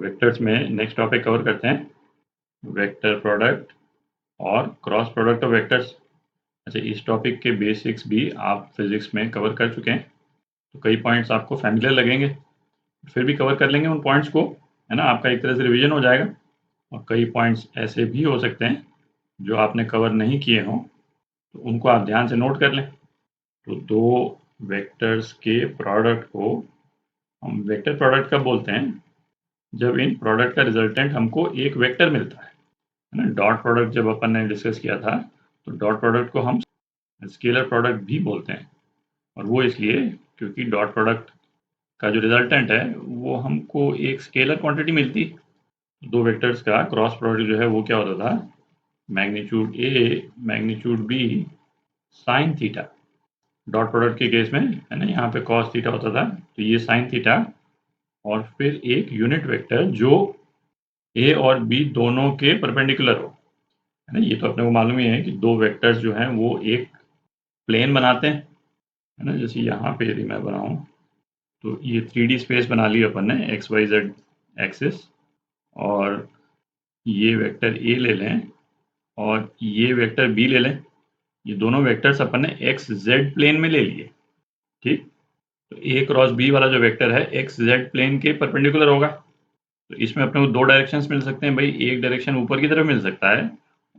Vectors में next topic cover करते हैं वेक्टर प्रोडक्ट और क्रॉस प्रोडक्ट ऑफ वेक्टर्स। अच्छा, इस टॉपिक के बेसिक्स भी आप फिजिक्स में कवर कर चुके हैं, तो कई पॉइंट्स आपको फैमिलियर लगेंगे, फिर भी कवर कर लेंगे उन पॉइंट्स को, है ना। आपका एक तरह से रिवीजन हो जाएगा। और कई पॉइंट्स ऐसे भी हो सकते हैं जो आपने कवर नहीं किए हों, तो उनको आप ध्यान से नोट कर लें। तो दो वेक्टर्स के प्रोडक्ट को हम वेक्टर प्रोडक्ट कब बोलते हैं? जब इन प्रोडक्ट का रिजल्टेंट हमको एक वेक्टर मिलता है ना। डॉट प्रोडक्ट जब अपन ने डिस्कस किया था, तो डॉट प्रोडक्ट को हम स्केलर प्रोडक्ट भी बोलते हैं, और वो इसलिए क्योंकि डॉट प्रोडक्ट का जो रिजल्टेंट है वो हमको एक स्केलर क्वांटिटी मिलती। दो वेक्टर्स का क्रॉस प्रोडक्ट जो है वो क्या होता था? Magnitude a magnitude b sine theta. Dot product के केस में, है ना, यहाँ पे कॉस थीटा होता था, तो ये साइन थीटा, और फिर एक यूनिट वेक्टर जो ए और बी दोनों के परपेंडिकुलर हो, है ना। ये तो अपने को मालूम ही है कि दो वेक्टर्स जो हैं वो एक प्लेन बनाते हैं, है ना। जैसे यहाँ पे यदि मैं बनाऊँ, तो ये 3D स्पेस बना ली अपन ने, एक्स वाई जेड एक्सिस, और ये वेक्टर ए ले लें और ये वेक्टर बी ले लें। ये दोनों वेक्टर्स अपन ने एक्स जेड प्लेन में ले लिए, ठीक। तो ए क्रॉस बी वाला जो वेक्टर है एक्स जेड प्लेन के परपेंडिकुलर होगा। तो इसमें अपने को दो डायरेक्शंस मिल सकते हैं भाई। एक डायरेक्शन ऊपर की तरफ मिल सकता है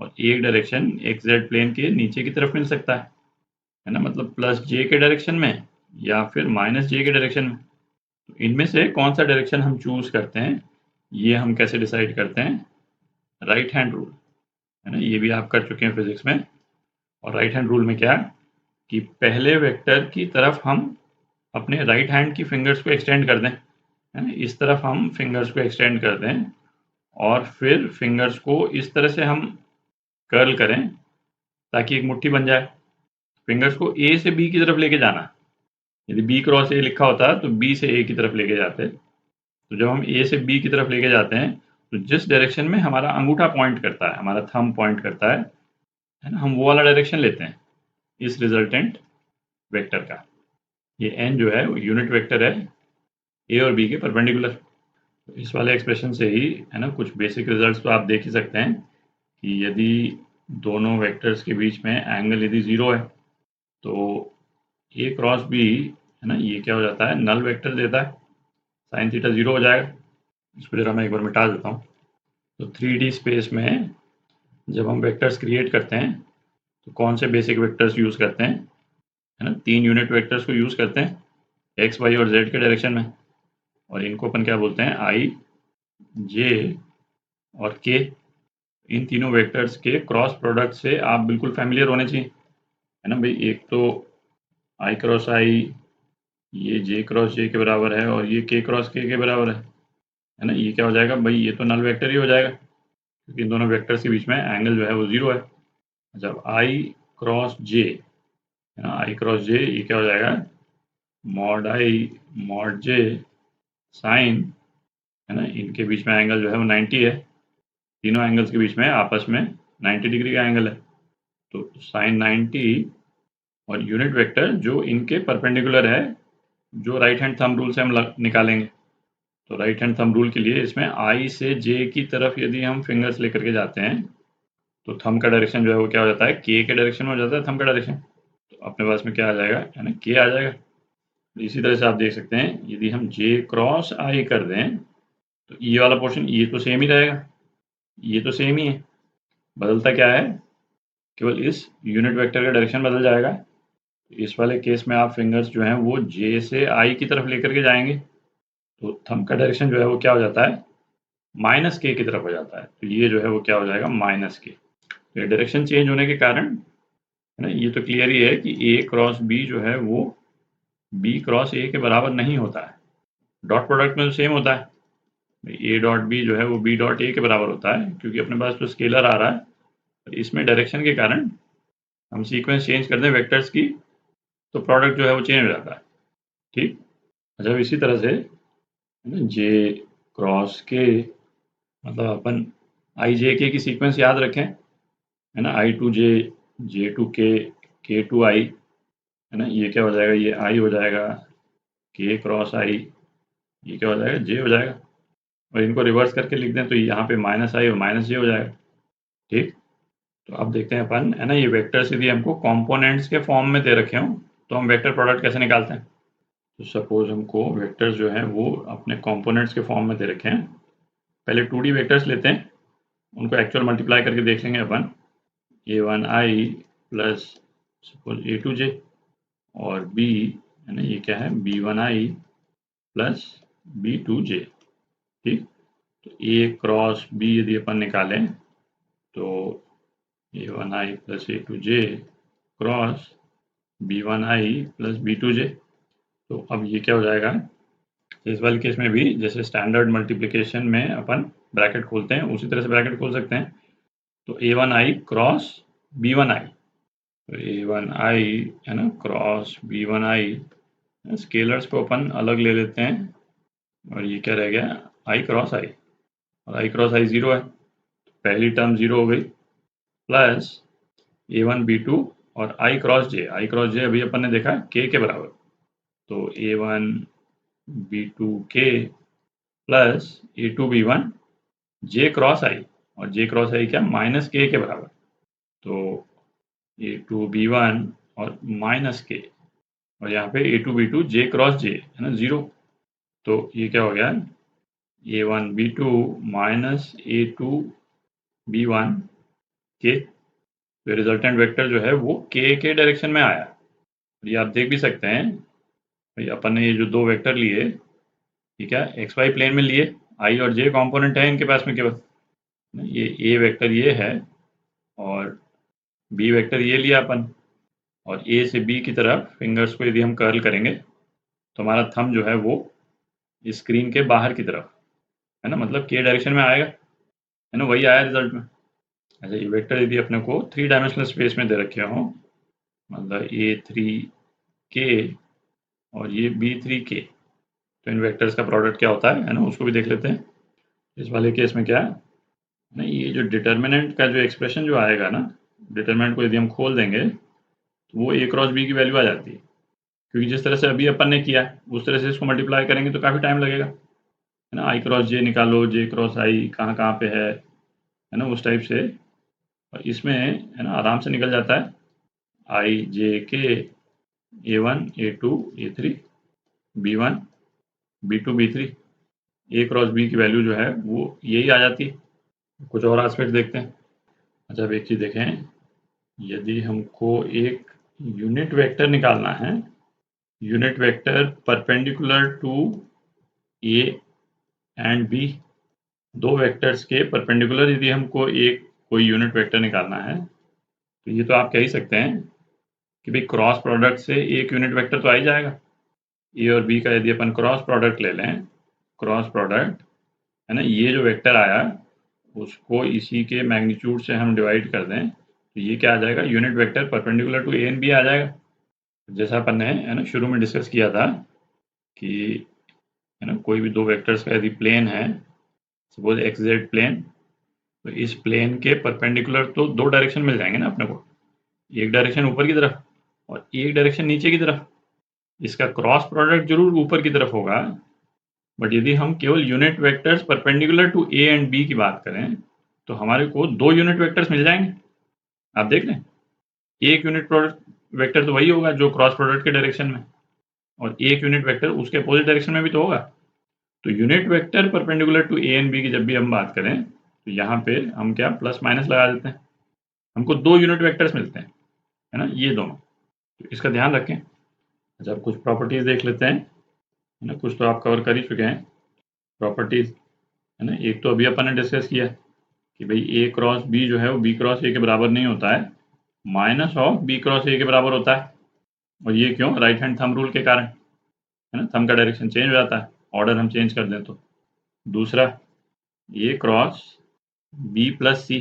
और एक डायरेक्शन एक्स जेड प्लेन के नीचे की तरफ मिल सकता है ना। मतलब प्लस जे के डायरेक्शन में या फिर माइनस जे के डायरेक्शन में। तो इनमें से कौन सा डायरेक्शन हम चूज करते हैं, ये हम कैसे डिसाइड करते हैं? राइट हैंड रूल, है ना। ये भी आप कर चुके हैं फिजिक्स में। और राइट हैंड रूल में क्या कि पहले वेक्टर की तरफ हम अपने राइट हैंड की फिंगर्स को एक्सटेंड कर दें, है ना। इस तरफ हम फिंगर्स को एक्सटेंड कर दें और फिर फिंगर्स को इस तरह से हम कर्ल करें ताकि एक मुट्ठी बन जाए। फिंगर्स को ए से बी की तरफ लेके जाना। यदि बी क्रॉस ए लिखा होता तो बी से ए की तरफ लेके जाते। तो जब हम ए से बी की तरफ लेके जाते हैं, तो जिस डायरेक्शन में हमारा अंगूठा पॉइंट करता है, हमारा थंब पॉइंट करता है ना, हम वो वाला डायरेक्शन लेते हैं इस रिजल्टेंट वेक्टर का। ये एन जो है वो यूनिट वेक्टर है ए और बी के परपेंडिकुलर। तो इस वाले एक्सप्रेशन से ही, है ना, कुछ बेसिक रिजल्ट्स तो आप देख ही सकते हैं कि यदि दोनों वेक्टर्स के बीच में एंगल यदि ज़ीरो है, तो ए क्रॉस बी, है ना, ये क्या हो जाता है? नल वेक्टर देता है। साइन थीटा 0 हो जाएगा। इसको जरा मैं एक बार मिटा देता हूँ। तो 3D स्पेस में जब हम वेक्टर्स क्रिएट करते हैं, तो कौन से बेसिक वेक्टर्स यूज़ करते हैं? है ना, 3 यूनिट वेक्टर्स को यूज़ करते हैं एक्स वाई और जेड के डायरेक्शन में, और इनको अपन क्या बोलते हैं? आई, जे और के। इन तीनों वेक्टर्स के क्रॉस प्रोडक्ट से आप बिल्कुल फैमिलियर होने चाहिए, है ना भाई। एक तो आई क्रॉस आई, ये जे क्रॉस जे के बराबर है, और ये के क्रॉस के बराबर है ना। ये क्या हो जाएगा भाई? ये तो नल वेक्टर ही हो जाएगा, क्योंकि इन दोनों वेक्टर्स के बीच में एंगल जो है वो 0 है। जब आई क्रॉस जे, है ना, आई क्रॉस जे, ये क्या हो जाएगा? Mod i mod j sine, है ना। इनके बीच में एंगल जो है वो 90 है। तीनों एंगल्स के बीच में आपस में 90 डिग्री का एंगल है। तो साइन 90 और यूनिट वेक्टर जो इनके परपेंडिकुलर है, जो राइट हैंड थंब रूल से हम निकालेंगे। तो राइट हैंड थंब रूल के लिए इसमें आई से जे की तरफ यदि हम फिंगर्स लेकर के जाते हैं, तो थंब का डायरेक्शन जो है वो क्या हो जाता है? के डायरेक्शन में हो जाता है थंब का डायरेक्शन। तो अपने पास में क्या आ जाएगा? है ना, के आ जाएगा। तो इसी तरह से आप देख सकते हैं, यदि हम जे क्रॉस आई कर दें, तो ये वाला पोर्शन ये तो सेम ही रहेगा, ये तो सेम ही है। बदलता क्या है? केवल इस यूनिट वेक्टर का डायरेक्शन बदल जाएगा। इस वाले केस में आप फिंगर्स जो हैं वो जे से आई की तरफ लेकर के जाएंगे, तो थंब का डायरेक्शन जो है वो क्या हो जाता है? माइनस के की तरफ हो जाता है। तो ये जो है वो क्या हो जाएगा? माइनस के। तो ये डायरेक्शन चेंज होने के कारण, है ना, ये तो क्लियर ही है कि ए क्रॉस बी जो है वो बी क्रॉस ए के बराबर नहीं होता है। डॉट प्रोडक्ट में तो सेम होता है, ए डॉट बी जो है वो बी डॉट ए के बराबर होता है, क्योंकि अपने पास तो स्केलर आ रहा है। और इसमें डायरेक्शन के कारण हम सीक्वेंस चेंज कर दें वेक्टर्स की, तो प्रोडक्ट जो है वो चेंज हो जाता है, ठीक। अच्छा, इसी तरह से जे क्रॉस के, मतलब अपन आई जे के की सीक्वेंस याद रखें, है ना। आई टू जे टू के टू आई, है ना। ये क्या हो जाएगा? ये आई हो जाएगा, के क्रॉस आई, ये क्या हो जाएगा? जे हो जाएगा। और इनको रिवर्स करके लिख दें तो यहाँ पे माइनस आई और माइनस जे हो जाएगा। ठीक, तो अब देखते हैं अपन, है ना, ये वेक्टर्स यदि हमको कंपोनेंट्स के फॉर्म में दे रखे हों तो हम वेक्टर प्रोडक्ट कैसे निकालते हैं। तो सपोज हमको वेक्टर्स जो है वो अपने कंपोनेंट्स के फॉर्म में दे रखे हैं। पहले 2D वेक्टर्स लेते हैं, उनको एक्चुअल मल्टीप्लाई करके देख लेंगे अपन। a1i प्लस सपोज a2j और b, है ना, ये क्या है, b1i प्लस b2j। ठीक, तो a क्रॉस b यदि अपन निकालें तो a1i plus a2j cross b1i plus b2j। तो अब ये क्या हो जाएगा, इस वाले केस में भी जैसे स्टैंडर्ड मल्टीप्लिकेशन में अपन ब्रैकेट खोलते हैं उसी तरह से ब्रैकेट खोल सकते हैं। तो a1i क्रॉस b1i, तो a1i, है ना, क्रॉस b1i, स्केलर्स को अपन अलग ले लेते हैं और ये क्या रह गया, i क्रॉस i, और i क्रॉस i 0 है, तो पहली टर्म 0 हो गई, प्लस a1 b2 और i क्रॉस j अभी अपन ने देखा k के बराबर, तो a1 b2 k plus a2 b1 j cross i, और j क्रॉस i क्या, माइनस k के बराबर, तो a2 b1 और माइनस k, और यहाँ पे a2 b2 j cross j, है ना, 0, तो ये क्या हो गया, a1 b2 minus a2 b1 k। तो रिजल्टेंट वेक्टर जो है वो k के डायरेक्शन में आया। ये आप देख भी सकते हैं, भाई अपन ने ये जो दो वेक्टर लिए, ठीक है, एक्स वाई प्लेन में लिए, i और j कंपोनेंट है इनके पास में केवल, ये a वेक्टर ये है और b वेक्टर ये लिया अपन, और a से b की तरफ फिंगर्स को यदि हम कर्ल करेंगे तो हमारा थंब जो है वो स्क्रीन के बाहर की तरफ, है ना, मतलब k डायरेक्शन में आएगा, है ना, वही आया रिजल्ट में। अच्छा, ये वेक्टर यदि अपने को 3 डायमेंशनल स्पेस में दे रखे हों, मतलब a3k और ये b3k, तो इन वेक्टर्स का प्रोडक्ट क्या होता है ना, उसको भी देख लेते हैं। इस वाले केस में क्या है ना, ये जो डिटर्मिनेंट का जो एक्सप्रेशन जो आएगा ना, डिटर्मिनेंट को यदि हम खोल देंगे तो वो a क्रॉस b की वैल्यू आ जाती है, क्योंकि जिस तरह से अभी अपन ने किया उस तरह से इसको मल्टीप्लाई करेंगे तो काफ़ी टाइम लगेगा, है ना, i क्रॉस j निकालो, j क्रॉस i कहाँ कहाँ पे है ना, उस टाइप से, और इसमें, है ना, आराम से निकल जाता है, i j k a1 a2 a3 b1 b2 b3 a cross b की वैल्यू जो है वो यही आ जाती है। कुछ और एस्पेक्ट देखते हैं। अच्छा, अब एक चीज़ देखें, यदि हमको एक यूनिट वेक्टर निकालना है, unit vector perpendicular to A and b, दो वेक्टर्स के परपेंडिकुलर यदि हमको एक कोई यूनिट वेक्टर निकालना है तो ये तो आप कह ही सकते हैं कि भाई क्रॉस प्रोडक्ट से एक यूनिट वेक्टर तो आ ही जाएगा। ए और बी का यदि अपन क्रॉस प्रोडक्ट ले लें, क्रॉस प्रोडक्ट, है ना, ये जो वेक्टर आया उसको इसी के मैग्नीट्यूड से हम डिवाइड कर दें तो ये क्या आ जाएगा, unit vector perpendicular to A and B आ जाएगा। जैसा अपन ने, है ना, शुरू में डिस्कस किया था कि, है ना, कोई भी दो वेक्टर्स का यदि प्लेन है, सपोज एक्स जेड प्लेन, तो इस प्लेन के परपेंडिकुलर तो दो डायरेक्शन मिल जाएंगे ना अपने को, एक डायरेक्शन ऊपर की तरफ और एक डायरेक्शन नीचे की तरफ। इसका क्रॉस प्रोडक्ट जरूर ऊपर की तरफ होगा, बट यदि हम केवल unit vectors perpendicular to A and b की बात करें तो हमारे को दो यूनिट वेक्टर्स मिल जाएंगे। आप देख लें, एक यूनिट प्रोडक्ट वेक्टर तो वही होगा जो क्रॉस प्रोडक्ट के डायरेक्शन में, और एक यूनिट वेक्टर उसके अपोजिट डायरेक्शन में भी तो होगा। तो unit vector perpendicular to A and b की जब भी हम बात करें तो यहाँ पे हम क्या प्लस माइनस लगा देते हैं, हमको दो यूनिट वेक्टर्स मिलते हैं, है ना, ये दोनों, तो इसका ध्यान रखें। अच्छा, अब कुछ प्रॉपर्टीज देख लेते हैं, है ना, कुछ तो आप कवर कर ही चुके हैं प्रॉपर्टीज, है ना। एक तो अभी अपन ने डिस्कस किया कि भाई ए क्रॉस बी जो है वो बी क्रॉस ए के बराबर नहीं होता है, minus of b cross a के बराबर होता है, और ये क्यों, राइट हैंड थंब रूल के कारण, है ना, थंब का डायरेक्शन चेंज हो जाता है, ऑर्डर हम चेंज कर दें तो। दूसरा, ए क्रॉस बी प्लस सी,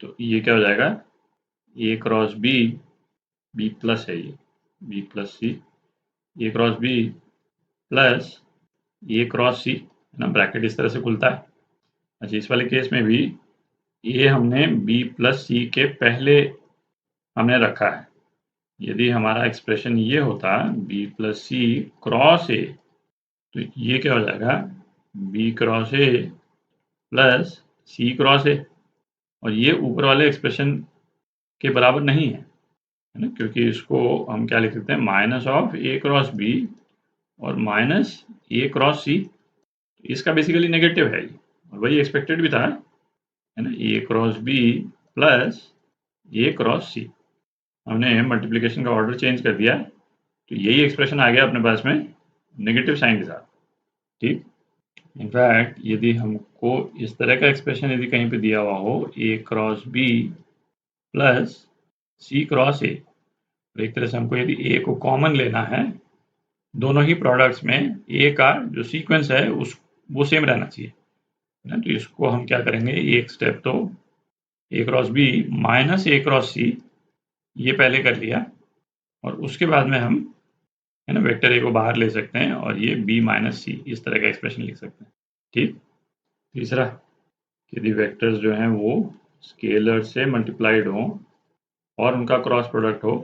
तो ये क्या हो जाएगा, ए क्रॉस बी, बी प्लस है ये, बी प्लस सी, ए क्रॉस बी प्लस ए क्रॉस सी, है ना, ब्रैकेट इस तरह से खुलता है। अच्छा, इस वाले केस में भी ए हमने बी प्लस सी के पहले हमने रखा है, यदि हमारा एक्सप्रेशन ये होता बी प्लस सी क्रॉस ए, तो ये क्या हो जाएगा, b cross a plus C cross a, और ये ऊपर वाले एक्सप्रेशन के बराबर नहीं है ना, क्योंकि इसको हम क्या लिख सकते हैं, minus of a cross b और माइनस ए क्रॉस सी। इसका बेसिकली नेगेटिव है ये, और वही एक्सपेक्टेड भी था, है ना, ए क्रॉस बी प्लस ए क्रॉस सी। हमने मल्टीप्लिकेशन का ऑर्डर चेंज कर दिया, तो यही एक्सप्रेशन आ गया अपने पास में नेगेटिव साइन के साथ। ठीक, इनफैक्ट यदि हमको इस तरह का एक्सप्रेशन यदि कहीं पे दिया हुआ हो, A cross B plus C cross ए, तो एक तरह से हमको यदि ए को कॉमन लेना है दोनों ही प्रोडक्ट्स में, ए का जो सीक्वेंस है वो सेम रहना चाहिए ना। तो इसको हम क्या करेंगे, एक स्टेप तो ए cross B minus a cross सी ये पहले कर लिया, और उसके बाद में हम, है ना, वेक्टर ए को बाहर ले सकते हैं और ये बी माइनस सी इस तरह का एक्सप्रेशन लिख सकते हैं। ठीक, तीसरा, यदि वेक्टर्स जो हैं वो स्केलर से मल्टीप्लाइड हो और उनका क्रॉस प्रोडक्ट हो,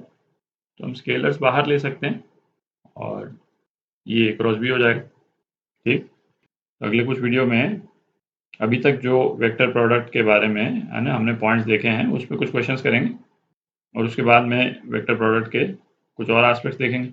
तो हम स्केलर्स बाहर ले सकते हैं और ये क्रॉस भी हो जाएगा। ठीक, अगले कुछ वीडियो में अभी तक जो वेक्टर प्रोडक्ट के बारे में, है ना, हमने पॉइंट्स देखे हैं उस पर कुछ क्वेश्चंस करेंगे, और उसके बाद में वेक्टर प्रोडक्ट के कुछ और एस्पेक्ट्स देखेंगे।